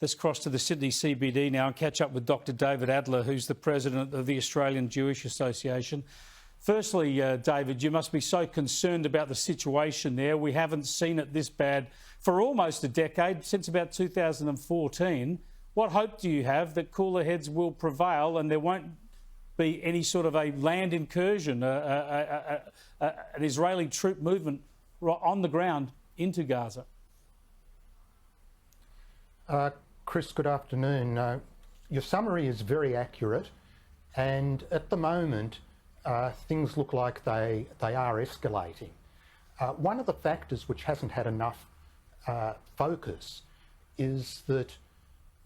Let's cross to the Sydney CBD now and catch up with Dr David Adler, who's the president of the Australian Jewish Association. Firstly, David, you must be so concerned about the situation there. We haven't seen it this bad for almost a decade, since about 2014. What hope do you have that cooler heads will prevail and there won't be any sort of a land incursion, an Israeli troop movement on the ground into Gaza? Chris, good afternoon. Your summary is very accurate, and at the moment things look like they are escalating. One of the factors which hasn't had enough focus is that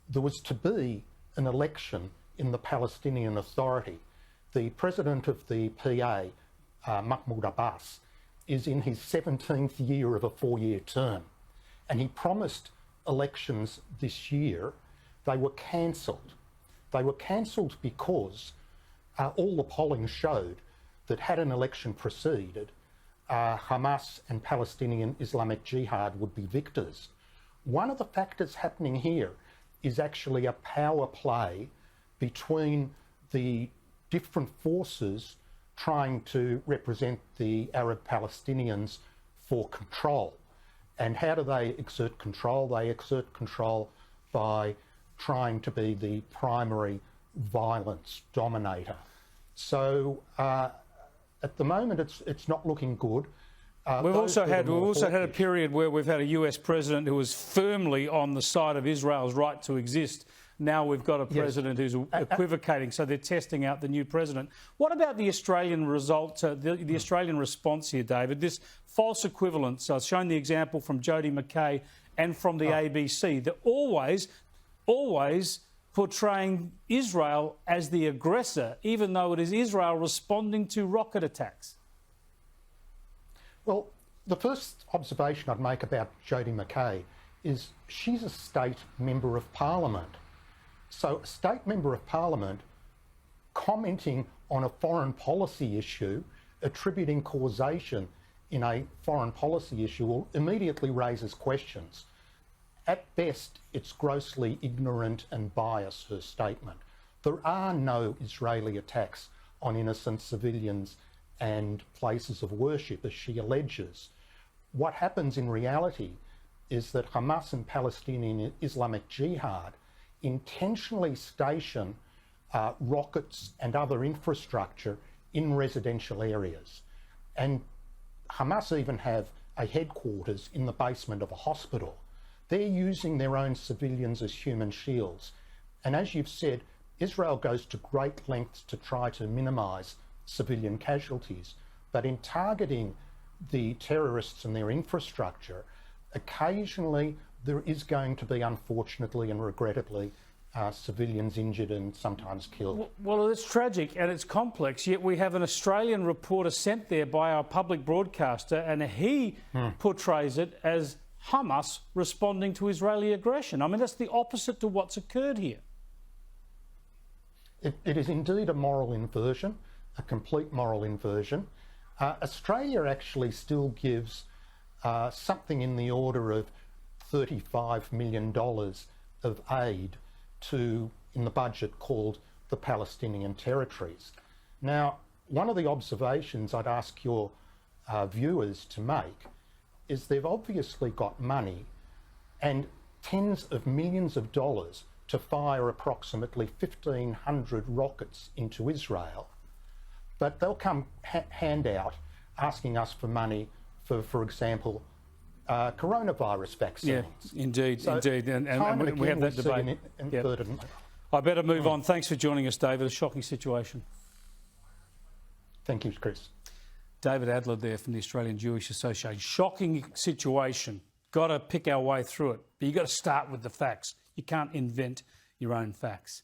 there was to be an election in the Palestinian Authority. The president of the PA, Mahmoud Abbas, is in his 17th year of a 4-year term, and he promised elections this year. They were cancelled. They were cancelled because all the polling showed that had an election proceeded, Hamas and Palestinian Islamic Jihad would be victors. One of the factors happening here is actually a power play between the different forces trying to represent the Arab Palestinians for control. And how do they exert control? They exert control by trying to be the primary violence dominator. So at the moment, it's not looking good. We've also had a period where we've had a US president who was firmly on the side of Israel's right to exist. Now we've got a president who's equivocating, so they're testing out the new president. What about the Australian result, the Australian response here, David? This false equivalence, I've shown the example from Jodie McKay and from the ABC. They're always portraying Israel as the aggressor, even though it is Israel responding to rocket attacks. Well, the first observation I'd make about Jodie McKay is she's a state member of parliament. So a state member of parliament commenting on a foreign policy issue, attributing causation in a foreign policy issue immediately raises questions. At best, it's grossly ignorant and biased, her statement. There are no Israeli attacks on innocent civilians and places of worship, as she alleges. What happens in reality is that Hamas and Palestinian Islamic Jihad intentionally station rockets and other infrastructure in residential areas. And Hamas even have a headquarters in the basement of a hospital. They're using their own civilians as human shields. And as you've said, Israel goes to great lengths to try to minimise civilian casualties. But in targeting the terrorists and their infrastructure, occasionally there is going to be, unfortunately and regrettably, civilians injured and sometimes killed. Well, it's tragic and it's complex, yet we have an Australian reporter sent there by our public broadcaster, and he portrays it as Hamas responding to Israeli aggression. I mean, that's the opposite to what's occurred here. It is indeed a moral inversion, a complete moral inversion. Australia actually still gives something in the order of $35 million of aid in the budget called the Palestinian Territories. Now, one of the observations I'd ask your viewers to make is they've obviously got money and tens of millions of dollars to fire approximately 1,500 rockets into Israel, but they'll come hand out asking us for money for example, coronavirus vaccines. Yeah, indeed, so indeed. And we have that debate. I better move on. Thanks for joining us, David. A shocking situation. Thank you, Chris. David Adler there from the Australian Jewish Association. Shocking situation. Got to pick our way through it. But you've got to start with the facts. You can't invent your own facts.